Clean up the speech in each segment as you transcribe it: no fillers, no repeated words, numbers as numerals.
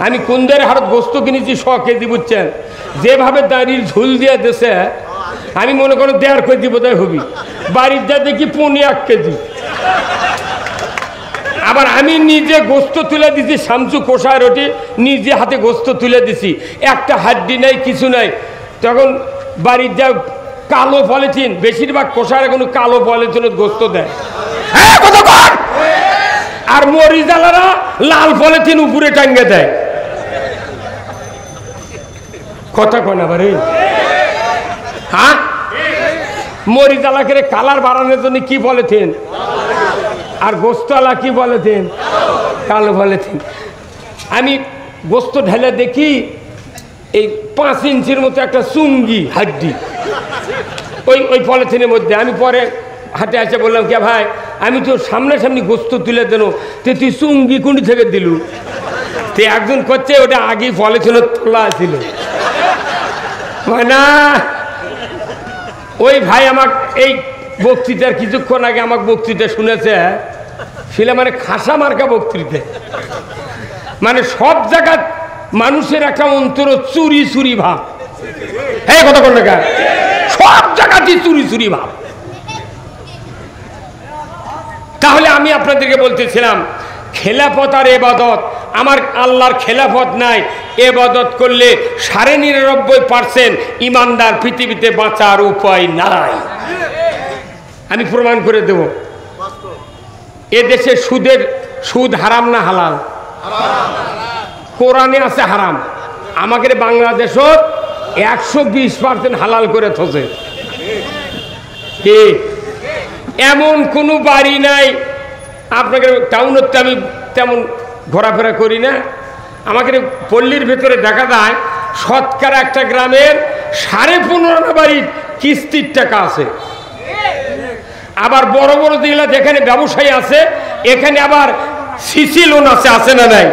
আমি কুন্দের হারত গোস্ত কিনেছি 100 কেজি, বুঝছেন? যেভাবে দাঁড়িয়ে ঝুল দিয়ে দেশে আমি মনে করো 1.5 কেজি বোধহয় হবি, বাড়ির যা দেখি 1.5 কেজি। আবার আমি নিজে গোস্ত তুলে দিছি, শামসু কষায় রুটি নিজে হাতে গোস্ত তুলে দিছি, একটা হাড্ডি নাই, কিছু নাই। তখন বাড়ির যা কালো পলিথিন, বেশিরভাগ কষার এখন কালো পলিথিনের গোস্ত দেয়, হ্যাঁ কতক্ষণ, আর মরিজালারা লাল পলিথিন উপরে টাঙ্গে দেয়। কথা কয় না বারে, হ্যাঁ মরিজালাকে কালার বাড়ানোর জন্য কি পলিথিন, আর গোস্তওয়ালা কি পলিথিন, কালো পলিথিন। আমি গোস্ত ঢেলে দেখি এই 5 ইঞ্চির মতো একটা চুঙ্গি হাড্ডি ওই পলিথিনের মধ্যে। আমি পরে হাতে আসে বললাম, কে ভাই আমি তো সামনাসামনি গোস্ত তুলে দেন, তুই চুঙ্গি কুঁড়ি থেকে দিলু? তো একজন করছে ওটা আগেই পলিথিনের তোলা ছিল। না ওই ভাই আমার এই বক্তৃতার কিছুক্ষণ আগে আমার বক্তৃতা শুনেছে, ছিল মানে খাসা মার্কা বক্তৃতা, মানে সব জায়গা মানুষের একটা অন্তর চুরি চুরি ভাব, হ্যাঁ কথা কোন জায়গা সব জায়গাতেই চুরি চুরি ভাব। তাহলে আমি আপনাদেরকে বলতেছিলাম, খেলাফত আর এবাদত, আমার আল্লাহর খেলাফত নাই, এবাদত করলে 99.% ইমানদার পৃথিবীতে বাঁচার উপায় নাই। আমি প্রমাণ করে দেব। এ দেশে সুদ হারাম না হালাল? কোরআনে আছে হারাম, আমাদের বাংলাদেশত 120% হালাল করে থসে। এমন কোনো বাড়ি নাই, আপনাকে টাউনত আমি তেমন ঘোরাফেরা করি না, আমাকে পল্লীর ভেতরে দেখা যায় শতকরা একটা গ্রামের 15.5 বাড়ির কিস্তির টাকা আছে। আবার বড় বড় যেগুলা যেখানে ব্যবসায়ী আছে এখানে আবার সিসি লোন আছে, আছে না নাই?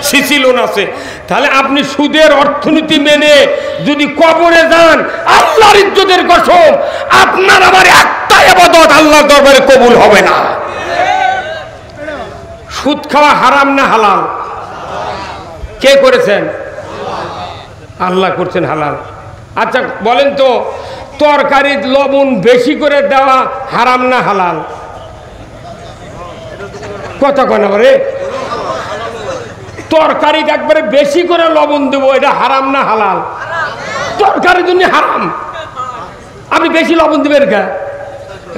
সিসি লোন আছে। তাহলে আপনি সুদের অর্থনীতি মেনে যদি কবরে যান, আল্লাহর ইজ্জতের কসম আপনার আবার একটা ইবাদত আল্লাহর দরবারে কবুল হবে না। সুদ খাওয়া হারাম না হালাল? কে করেছেন? আল্লাহ করছেন হালাল। আচ্ছা বলেন তো, তরকারির লবণ বেশি করে দেওয়া হারাম না হালাল? কথা কয় না রে, তরকারি একবারে বেশি করে লবণ দেবো, এটা হারাম না হালাল? তরকারির জন্য হারাম। আপনি বেশি লবণ দেবেন কে?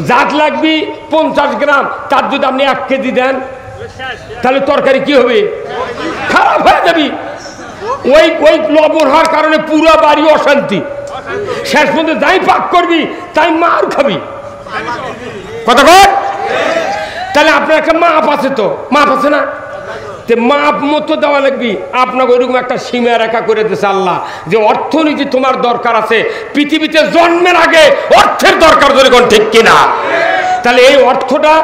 জাত লাগবে 50 গ্রাম, তার যদি আপনি 1 কেজি দেন তাহলে তরকারি কি হবে? খারাপ হয়ে যাবে। ওই লবণ হওয়ার কারণে পুরো বাড়ি অশান্তি, শেষ পর্যন্ত যাই পাক করবি তাই মার খাবি। কথা কর। তাহলে আপনার একটা মাপ আছে, তো মাপ আছে না? মাপ মতো দেওয়া লাগবে। আপনাকে ওইরকম একটা সীমা রেখা করে দিয়েছে আল্লাহ, যে অর্থনীতি তোমার দরকার আছে, পৃথিবীতে জন্মের আগে অর্থের দরকার, যেরকম ঠিক কিনা? তাহলে এই অর্থটা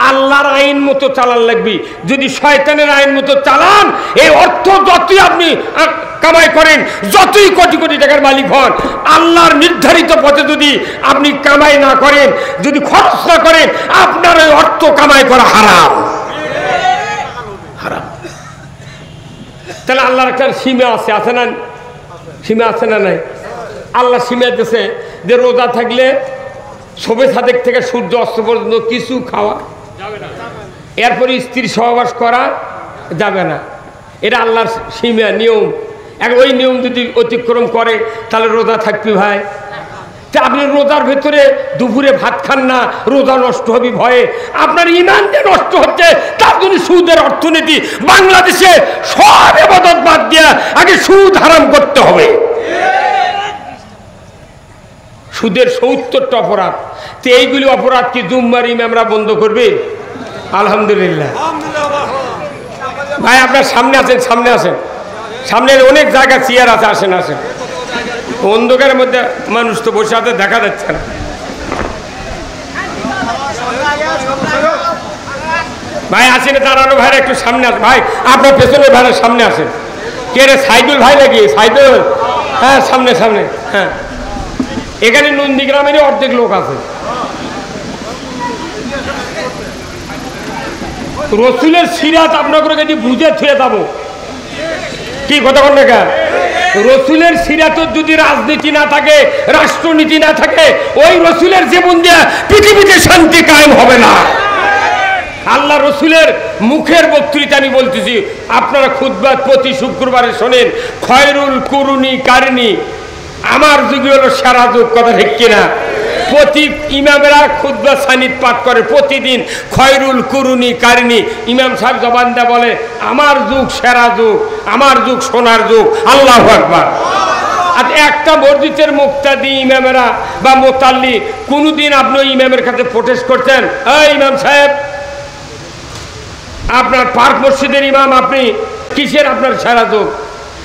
আল্লাহর আইন মতো চালান লাগবে। যদি শয়তানের আইন মতো চালান, এই অর্থ যতই আপনি কামাই করেন, যতই কোটি কোটি টাকার মালিক হন, আল্লাহর নির্ধারিত পথে যদি আপনি কামাই না করেন, যদি খরচ না করেন, আপনার ওই অর্থ কামাই করা হারাম। হারাম। তাহলে আল্লাহর একটা সীমা আছে, আছে না? সীমা আছে না নাই? আল্লাহ সীমা দিয়েছে যে রোজা থাকলে শোবে সাদেক থেকে সূর্য অস্ত পর্যন্ত কিছু খাওয়া যাবে না, এরপরে স্ত্রী সহবাস করা যাবে না। এটা আল্লাহর সীমা, নিয়ম। এখন ওই নিয়ম যদি অতিক্রম করে তাহলে রোজা থাকবি ভাই। তা আপনি রোজার ভেতরে দুপুরে ভাত খান না, রোজা নষ্ট হবে ভয়ে, আপনার ইমান যে নষ্ট হচ্ছে, তার জন্য সুদের অর্থনীতি বাংলাদেশে সব ইবাদত বাদ দিয়ে আগে সুদ হারাম করতে হবে। সুদের 70টা অপরাধ। তো এইগুলি অপরাধ কি জুম্মার ইমামরা বন্ধ করবে? আলহামদুলিল্লাহ। ভাই আপনার সামনে আছেন, সামনে আসেন, সামনের অনেক জায়গা চেয়ার আছে, আসেন আসেন। অন্ধকারের মধ্যে মানুষ তো বসে আছে, দেখা যাচ্ছে না। ভাই আসেন, দাঁড়ানো ভাইরা একটু সামনে আসেন। ভাই আপনার পেছনের ভাইরা সামনে আসেন। কে রে, সাইদুল ভাই নাকি? সাইদুল, হ্যাঁ সামনে সামনে। হ্যাঁ, এখানে নন্দীগ্রামেরই অর্ধেক লোক আছে। রসুলের সিরাত আপনাকে যদি বুঝে ছুঁয়ে যাবো, কি কথা বল না? রসুলের সিরাতত যদি রাজনীতি না থাকে, রাষ্ট্রনীতি না থাকে, ওই রসুলের জীবন দিয়ে পৃথিবীতে শান্তি কায়েম হবে না। আল্লাহ রসুলের মুখের বক্তৃতা আমি বলতেছি, আপনারা খুতবা প্রতি শুক্রবারে শোনেন। খয়রুল কুরুনি কারিনী, আমার যুগে হলো সেরা যুগ, কথা ঠিক কিনা? প্রতি ইমামেরা খুতবা সানিদ পাঠ করে প্রতিদিন, খয়রুল কুরুনি কারিনী। ইমাম সাহেব জবান দা বলে, আমার যুগ সেরা যুগ, আমার যুগ সোনার যুগ। আল্লাহু আকবার। আর একটা মসজিদের মুক্তাদি ইমামেরা বা মোতাল্লি কোনোদিন আপনি ইমামের কাছে প্রোটেস্ট করছেন, এই ইমাম সাহেব, আপনার পার্ক মসজিদের ইমাম, আপনি কিসের আপনার সেরা যুগ?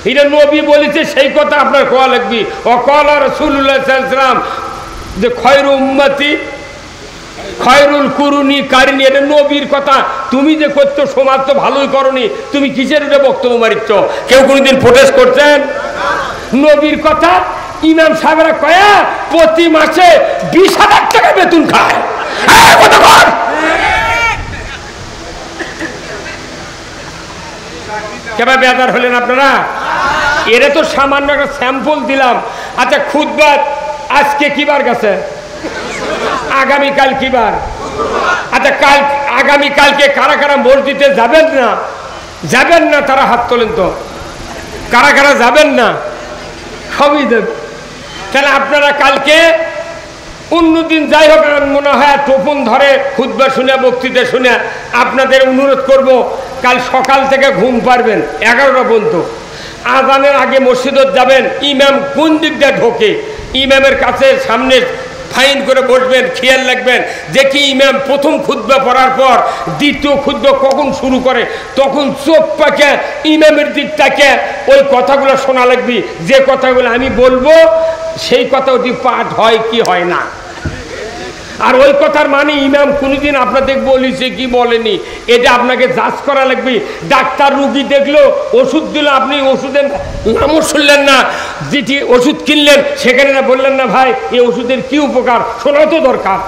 এটা নবী বলেছে, সেই কথা আপনার কোয়া লাগবে। অকলা রাসূলুল্লাহ সাল্লাল্লাহু আলাইহি ওয়াসাল্লাম যে খয়রু উম্মতি খয়রুল কুরুনি কারিনী, এটা নবীর কথা। তুমি যে করছো সমাজ তো ভালোই করনি, তুমি কিসের এটা বক্তব্য মারিচ্ছ? কেউ কোনোদিন প্রোটেস্ট করছেন? নবীর কথা। ইমাম সাহেবরা কয়া প্রতি মাসে 20,000 টাকা বেতন খায়। কেবা বেদার হলেন আপনারা? এরা তো সামান্য একটা স্যাম্পল দিলাম। আচ্ছা, খুতবা আজকে কি বার গেছে? আগামীকাল কি বার? আচ্ছা, কাল আগামীকালকে কারা কারা মসজিদে যাবেন না? যাবেন না তারা হাত তোলেন তো। কারা কারা যাবেন না? সবই দেবে। তাহলে আপনারা কালকে অন্যদিন যাই হোক, মনে হয় টোপন ধরে খুতবা শুনে, বক্তৃতা শুনে আপনাদের অনুরোধ করব, কাল সকাল থেকে ঘুম পারবেন 11টা পর্যন্ত। আজানের আগে মসজিদত যাবেন, ইমাম কোন দিক দিয়ে ঢোকে ইমামের কাছে সামনে ফাইন করে বসবেন, খেয়াল রাখবেন যে কি ইমাম প্রথম খুতবা পড়ার পর দ্বিতীয় খুতবা কখন শুরু করে, তখন চোখ পাকে ইমামের দিকটাকে ওই কথাগুলো শোনা লাগবে। যে কথাগুলো আমি বলবো সেই কথা ওটি পাঠ হয় কি হয় না। আর ওই কথার মানে ইমাম কোনোদিন আপনাদের বলেছে কি বলেনি, এটা আপনাকে যাচ করা লাগবে। ডাক্তার রুগী দেখলো, ওষুধ দিল, আপনি ওষুধের নামও শুনলেন না, যেটি ওষুধ কিনলেন সেখানে না বললেন না ভাই এই ওষুধের কি উপকার, শোনা তো দরকার।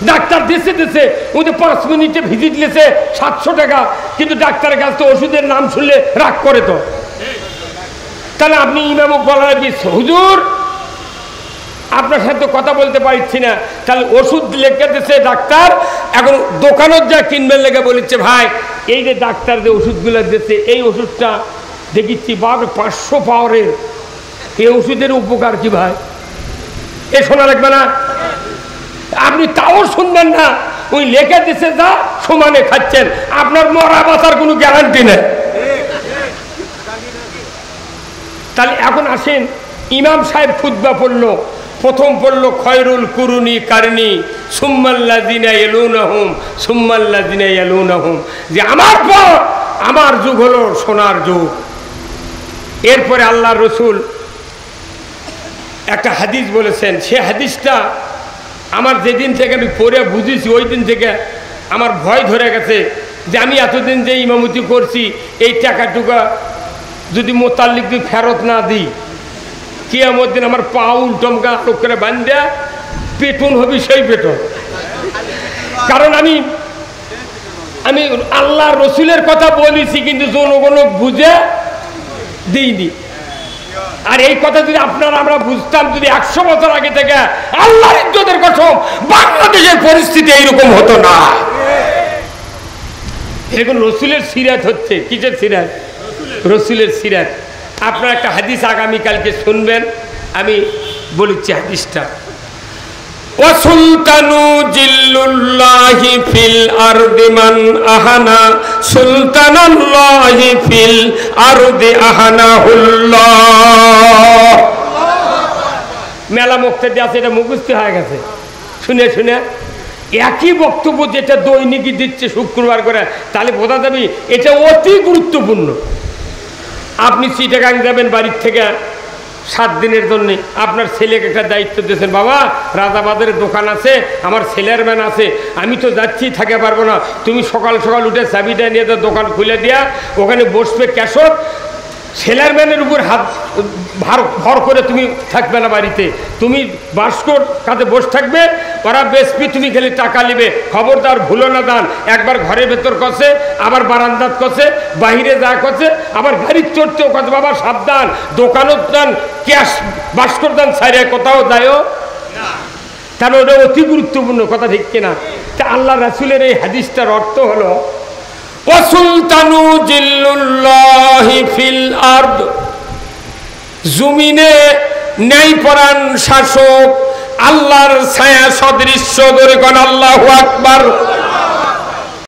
ডাক্তার দেশে দেশে ওদের 5 মিনিটে ভিজিট লেছে 700 টাকা, কিন্তু ডাক্তারের কাছে তো ওষুধের নাম শুনলে রাগ করে তো। তাহলে আপনি ইমামও বলা লাগবে, হুজুর আপনার সাথে কথা বলতে পারছি না, তাহলে ওষুধ লিখে দিচ্ছে ডাক্তার, এখন দোকানত যা কিনবেন লেগে বলেছে ভাই এই যে ডাক্তার যে ওষুধগুলো দিচ্ছে এই ওষুধটা দেখিচ্ছি 500 পাওয়ারের, এই ওষুধের উপকার কি ভাই? এ শোনা লাগবে না? আপনি তাও শুনবেন না, ওই লেখে দিচ্ছে যা সমানে খাচ্ছেন, আপনার মরা বাঁচার কোনো গ্যারান্টি নেই। তাহলে এখন আসেন, ইমাম সাহেব খুতবা পড়লো, প্রথম পড়লো খয়রুল কুরুনি কারিনী সুম্মাল্লাযিনা ইয়ালুনাহুম সুম্মাল্লাযিনা ইয়ালুনাহুম, যে আমার পর আমার যুগ হলো সোনার যুগ। এরপরে আল্লাহ রসুল একটা হাদিস বলেছেন, সে হাদিসটা আমার যেদিন থেকে আমি পড়ে বুঝেছি ওই দিন থেকে আমার ভয় ধরে গেছে যে আমি এতদিন যে ইমামতি করছি এই টাকাটুকা যদি মোতাল্লিক ফেরত না দিই, কিয়ামত দিন আমার পা উল্টমকা লোক করে বান্ধা পেটন হবি সেই পেটন। কারণ আমি আল্লাহ রসুলের কথা বলেছি কিন্তু জনগণ বুঝে দিইনি। আর এই কথা যদি আপনারা আমরা বুঝতাম, যদি 100 বছর আগে থেকে, আল্লাহর ইজ্জতের কসম বাংলাদেশের পরিস্থিতি এইরকম হতো না। এরকম রসুলের সিরাত হচ্ছে। কিসের সিরাত? রসুলের সিরাত। আপনারা একটা হাদিস আগামীকালকে শুনবেন, আমি বলেছি হাদিসটা। ওয়াসুলতানু জিল্লুল্লাহি ফিল আরদি মান আহানা সুলতানাল্লাহি ফিল আরদি আহানাহুল্লাহ। মেলা মুক্তি আছে, এটা মুখস্থ হয়ে গেছে শুনে শুনে। একই বক্তব্য যেটা দৈনিকই দিচ্ছে শুক্রবার করে, তাহলে বোঝা যাবে এটা অতি গুরুত্বপূর্ণ। আপনি চিটাগাং যাবেন বাড়ির থেকে 7 দিনের জন্য, আপনার ছেলেকে একটা দায়িত্ব দিয়েছেন, বাবা রাজাবাজারের দোকান আছে, আমার ছেলের ম্যান আছে, আমি তো যাচ্ছি থাকতে পারবো না, তুমি সকাল সকাল উঠে চাবিটা নিয়ে দোকান খুলে দিয়া ওখানে বসবে ক্যাশর, ছেলের ম্যানের উপর হাত ভর করে তুমি থাকবে না বাড়িতে, তুমি বাস্কর কাছে বসে থাকবে, ওরা বেসপি, তুমি খালি টাকা নিবে। খবরদার ভুলো না দান, একবার ঘরের ভেতর কষে, আবার বারান্দাত কষে, বাহিরে যা কষে, আবার গাড়ির চড়তেও কষে, বাবা সাবধান, দোকানত দান, ক্যাশ বাস্কর দান সাইরে কোথাও যায়ও না, কারণ ওটা অতি গুরুত্বপূর্ণ কথা, ঠিক কিনা? তা আল্লাহ রাসূলের এই হাদিসটার অর্থ হলো ওয়াসুলতানু জিল্লুল্লাহি ফিল আরদ, জমিনে ন্যায়পরায়ণ শাসক আল্লাহর ছায়া সদৃশ্য, ধরে কোন আল্লাহু আকবার।